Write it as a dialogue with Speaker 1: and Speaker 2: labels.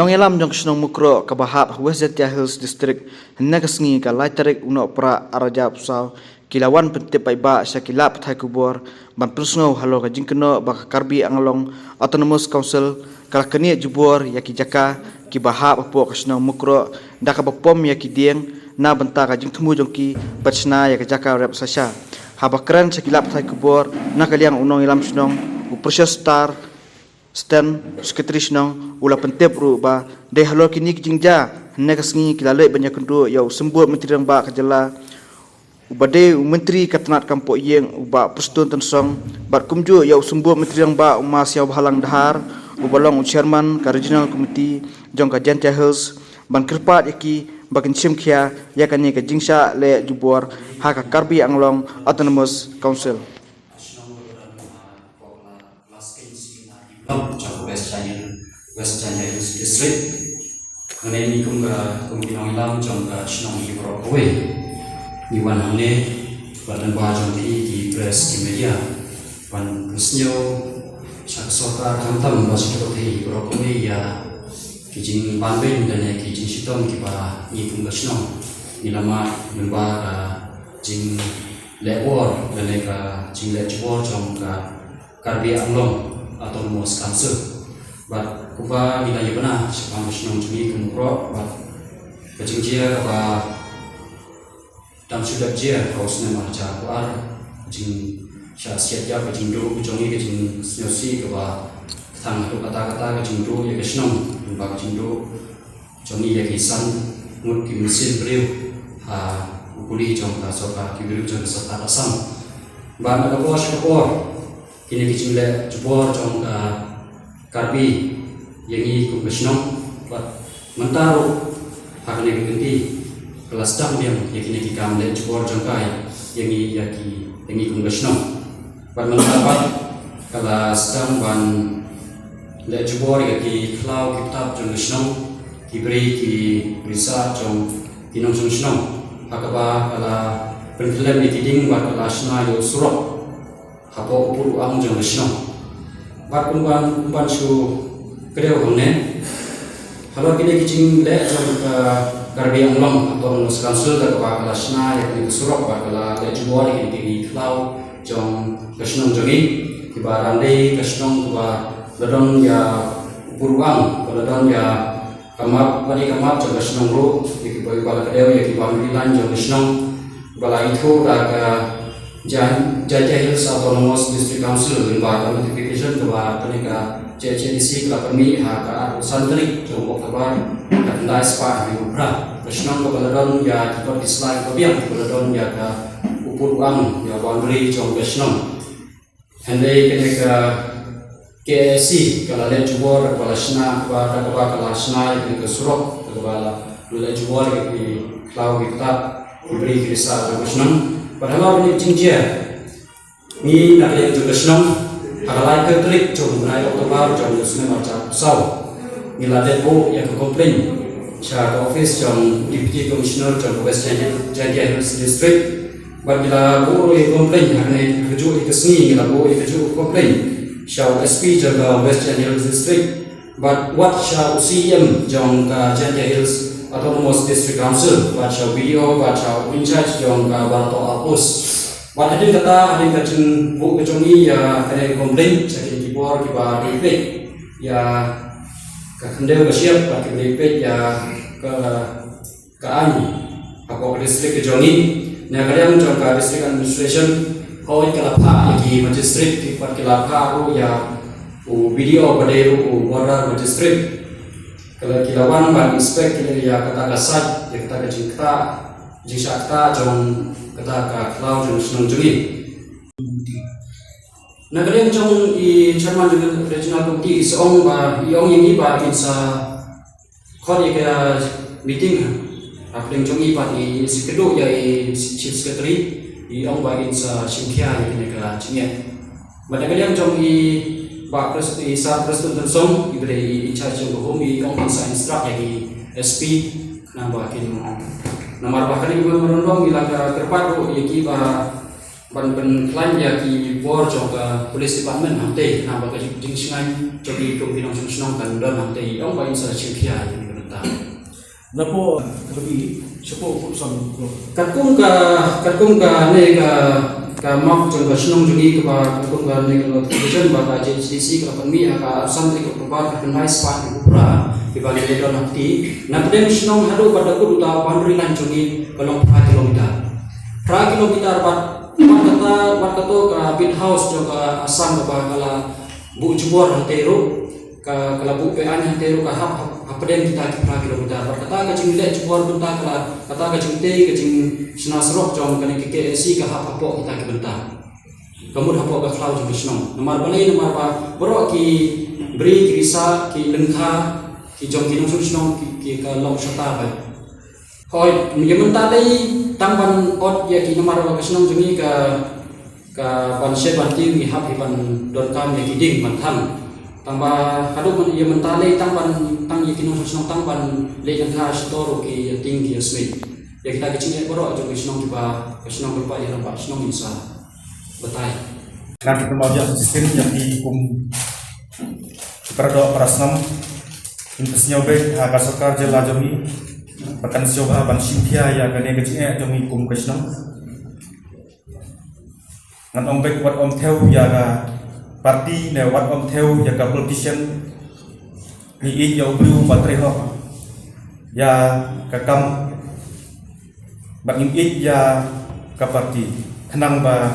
Speaker 1: Nongelam jong snong mukro kabahap West Jatiah Hills District nagasngi ka laitarik uno pra arajap saw kilawan pentip ba sa kilap thai kubor ban prusno halo ka jingkno ba karbi anglong autonomous council kalakani jubor yaki jaka ki bahap apo ka snong mukro daka bapom yaki dieng na banta ka jingtmu jongki bachna yaki jaka rep sasha habakran sa kilap thai kubor nakaliang unong ilam snong uproses star Stan sekretariat nang ula pentep ru ba de halor kini jingja negasngi kilalai banyak kendu yau sembut menteri rang ba kajala ubade menteri katnat kampo yeng uba prestun tensong bat kumju yau sembut menteri rang ba umas yau halang dahar ubalong chairman ka regional committee jong ka Jatiah Hills ban kerpat yaki bakin simkhia yakani ka jingsa le jubor ha ka karbi anglong autonomous council
Speaker 2: trong West Jatiah Hills District, ngày nay cũng nói làm trong năm hi pro quê, nhưวันhôm nay và lần qua trong thì press thì media,วันresnyo chắc sota tham tham và sự kiện thì pro quê ya, cái chính ban bên dan cái chính sitom thì bà như cũng cái năm, như là mà lần qua chính lễ war dan cái chính lễ war trong Karbi Anglong autonomous council but kuba bila yebana sepang senong cumi kumro but kecingcia ba dam sudah dia kau senang macam kuar kecing siat ya kecing do kujongi kecing nyosi kuba tang tu kata kecing do ya kesenong ba kecing do jongi ya kisan mut kimesin beriu ha ukuli jong ka soka kibiru jong sota asam ba nak kuas kuar kini kecil le jubor trong Karbi yang ini kumpesenong buat mentaruh hak ini kenti kelas dam yang kini kikam le jubor trong kai yang ini kumpesenong buat mendapat kelas dam ban le jubor yaki klau kitab trong kesenong kiberi ki risa trong kinong senong hak apa kala penfilm di kiding buat kelas na yo surok hapo upur ang jong resno bat kumban su kedeu hongne halo kini kicing le jong Karbi Anglong atau council da ka kalasna ya ni surok ba kala le jubor kini kini klau jong resno jongi kibarande resno ba ladon ya upur ang ladon ya kamap jong resno ro kibai bala kedeu ya kiban lan jong resno bala itu da Jatiah Hills Autonomous District Council lembaga notification kepada penegak JCDC kelakoni hak santri jomok kabar kandai spa di ubra kesenang kebeladon ya kita dislike kebiak kebeladon ya ke upur uang ya boundary jom kesenang hendai penegak KSC kalau le jubor kepala sena kepada kepala sena yang ke surok kepala le jubor di klau kita diberi kisah kesenang padahal ini cincin ni nak lihat juga senang akalai ketrik jom naik otobar jom sungai macam sau ni ladet bo yang komplain cara office jom deputy commissioner jom West Jatiah Hills District bila bo yang komplain hari kerja ikesni bila bo kerja komplain shau SP jaga West Jatiah Hills District but what shau CM jom Jatiah Hills Autonomous District Council, baca video, baca in charge jong bantu apus. Buat ada kacung bu kecongi ya kena komplain, jadi kibor kibar repeat ya kendel kesiap pakai repeat ya ke ani. Apa distrik kecongi, nah kadang jong ke district administration, kau kelapa lagi magistrate kibar kelapa ru ya video pada ru border magistrate. Kalau kilawan ban inspek kini ya kata kasat ya kata kecingkta jingsakta jong kata ka klau jong senang jengi. Nah kadang jong i chairman dengan regional committee seong ba iong ini ba insa kod ya meeting apeng jong i ba i sekedo ya i chief secretary iong ba insa simkhia ya kini ka cingya. Ba kadang jong i Pak Presiden saat Presiden tersong diberi in charge of home ong insa instruct yagi SP nambah kini nomor bahkan ibu merondong bila kerpat yagi ba ban klaim ya ki bor jong ka police department hamte na ba ka jing singai jogi kum pinong sunong kan don hamte ong ba insa chimphia ni bentar
Speaker 3: Napo lebih siapa urusan
Speaker 2: katkung ka ne ka mak jong ka sunong jogi ka ba katkung ka ne ka notification ba ka JCC ka panmi ka sampai ka probar ka nice part ni upra di ba ne don hamti na pedem sunong hadu pada ku duta boundary line jogi kalong 5 kilometer 3 kilometer wat kata ka pin house jo ka asam ka kala bu jubor hantero ka kala bu pe an hantero ka hap den kita ki pra kilometer wat kata ka jing le jubor benta kala kata ka jing te ka jing snasrok jom ka ke KSC ka hap apo kita ki benta kamud hapo ka flau jo bisno nomor balai nomor pa boro ki bri ki risa ki lengkha ki jom ki nong sunno ki ka long sata ba hoi menyementara tangban ot ya ki nomor wa kesnong jumi ka ban se ban ti mi hap ban don kam ya ki ding ban tham tangba hadu men ye mentale tangban tang ye ki nong kesnong tangban le jang ha store ki ting ki smith ya kita kecing boro jo kesnong tiba kesnong berpa ya rampak kesnong insa betai
Speaker 3: nanti kemudian sistem yang dihukum kepada perasnam intisnya baik hak asokar jelajami bahkan siapa ban simpia ya kene kecil jami kum kesnam ngan om baik wat om theo ya ka parti ne wat om theo ya ka politician ni i ya ubru patre ho ya ka kam bang i ya ka parti tenang ba